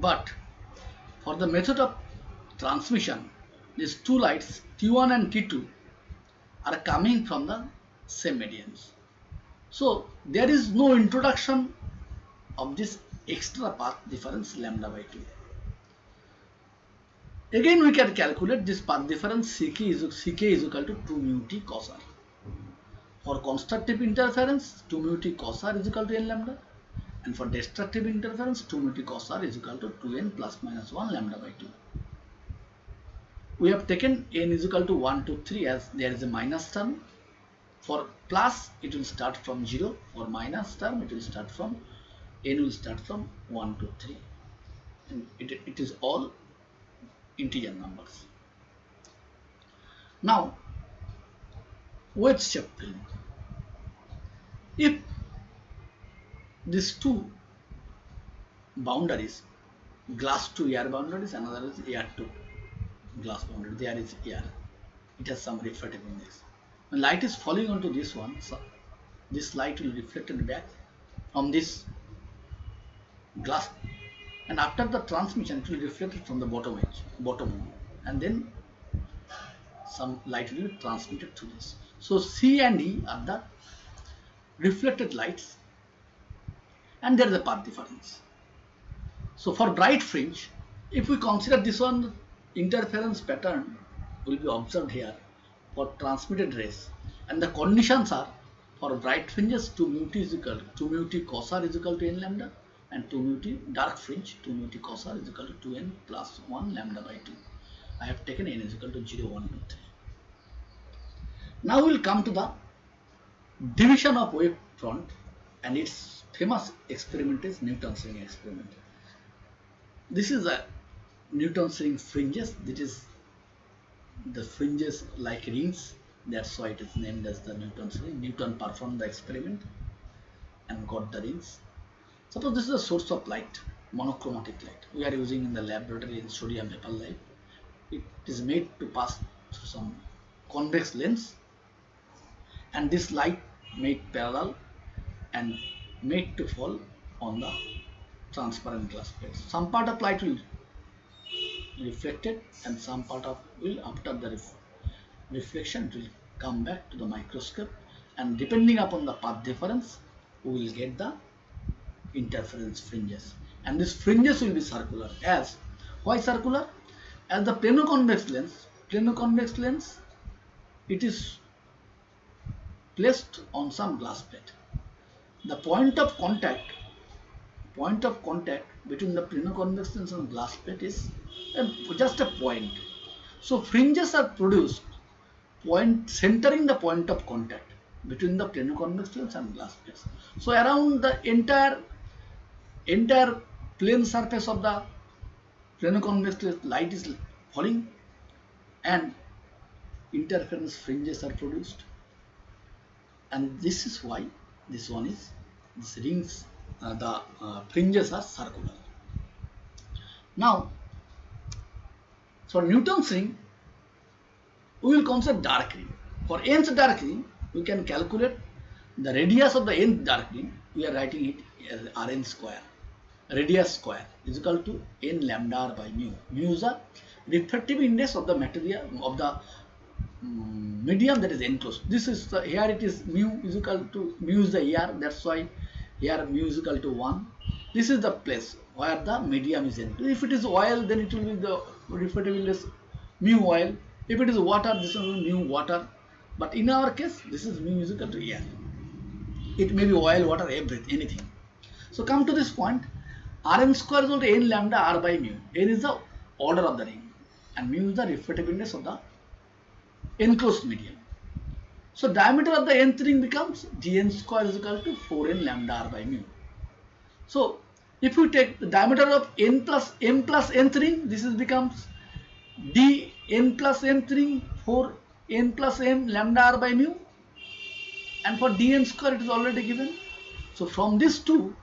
But for the method of transmission, these two lights T1 and T2 are coming from the same mediums. So there is no introduction of this extra path difference lambda by 2. Again we can calculate this path difference Ck is equal to 2 mu t cos r. For constructive interference 2 mu t cos r is equal to n lambda, and for destructive interference 2 mu t cos r is equal to 2n plus minus 1 lambda by 2. We have taken n is equal to 1 to 3 as there is a minus term. For plus it will start from 0, for minus term it will start from n will start from 1 to 3, and it is all integer numbers. Now wedge shaped film. If these two boundaries, glass to air boundaries, another is air to glass boundary, there is air, it has some refractive index. When light is falling onto this one, so this light will reflect back from this glass, and after the transmission it will reflect from the bottom edge, and then some light will be transmitted through this. So C and E are the reflected lights, and there is a path difference. So for bright fringe, if we consider this one, interference pattern will be observed here for transmitted rays, and the conditions are for bright fringes 2 mu t is equal to 2 mu t cos r is equal to n lambda, and 2 mu t dark fringe 2 mu t cos r is equal to 2n plus 1 lambda by 2. I have taken n is equal to 0, 1, 2, 3. Now we will come to the division of wave front, and its famous experiment is Newton's ring experiment. This is a Newton's ring fringes. This is the fringes like rings, that's why it is named as the Newton's ring. Newton performed the experiment and got the rings. Suppose this is a source of light, monochromatic light we are using in the laboratory in sodium vapor light. It is made to pass through some convex lens, and this light made parallel and made to fall on the transparent glass plate. Some part of light will reflected, and some part of will, after the reflection, it will come back to the microscope, and depending upon the path difference we will get the interference fringes, and these fringes will be circular. As why circular? As the plano-convex lens, it is placed on some glass plate. The point of contact between the plano-convex lens and glass plate is just a point. So fringes are produced centering the point of contact between the plano-convex lens and glass plates. So around the entire plane surface of the plano-convex lens, light is falling, and interference fringes are produced, and this is why this one is these rings, the fringes are circular. Now, for Newton's ring, we will consider dark ring. For nth dark ring, we can calculate the radius of the nth dark ring. We are writing it as Rn square. Radius square is equal to n lambda r by mu. Mu is the refractive index of the material of the medium that is enclosed. This is the, here it is mu is equal to mu is the air. That's why here mu is equal to 1. This is the place where the medium is enclosed. If it is oil, then it will be the refractive index mu oil. If it is water, this will be mu water. But in our case, this is mu is equal to air. It may be oil, water, everything, anything. So come to this point, Rn square is equal to n lambda r by mu. N is the order of the ring, and mu is the refractive index of the enclosed medium. So diameter of the nth ring becomes dn square is equal to 4n lambda r by mu. So if we take the diameter of n plus m plus nth ring, this is becomes dn plus mth ring 4n plus m lambda r by mu, and for dn square it is already given. So from these two,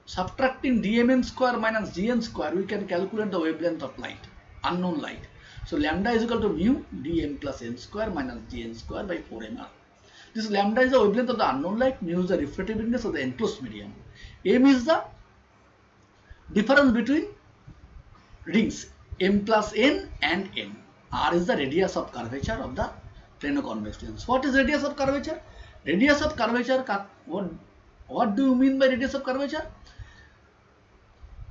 subtracting dmn square minus dn square, we can calculate the wavelength of light, unknown light. So lambda is equal to mu dm plus n square minus dn square by 4mr. This lambda is the wavelength of the unknown light, mu is the refractive index of the enclosed medium, m is the difference between rings m plus n and n. R is the radius of curvature of the plane of convex lens. What is radius of curvature? Radius of curvature, what do you mean by radius of curvature?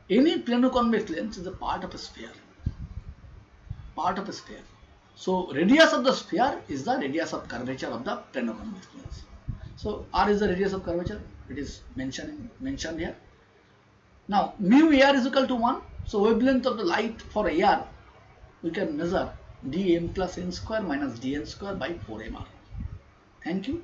Any plano convex lens is a part of a sphere. So radius of the sphere is the radius of curvature of the plano convex lens. So R is the radius of curvature. It is mentioned here. Now mu AR is equal to 1. So wavelength of the light for AR we can measure dm plus n square minus dn square by 4mr. Thank you.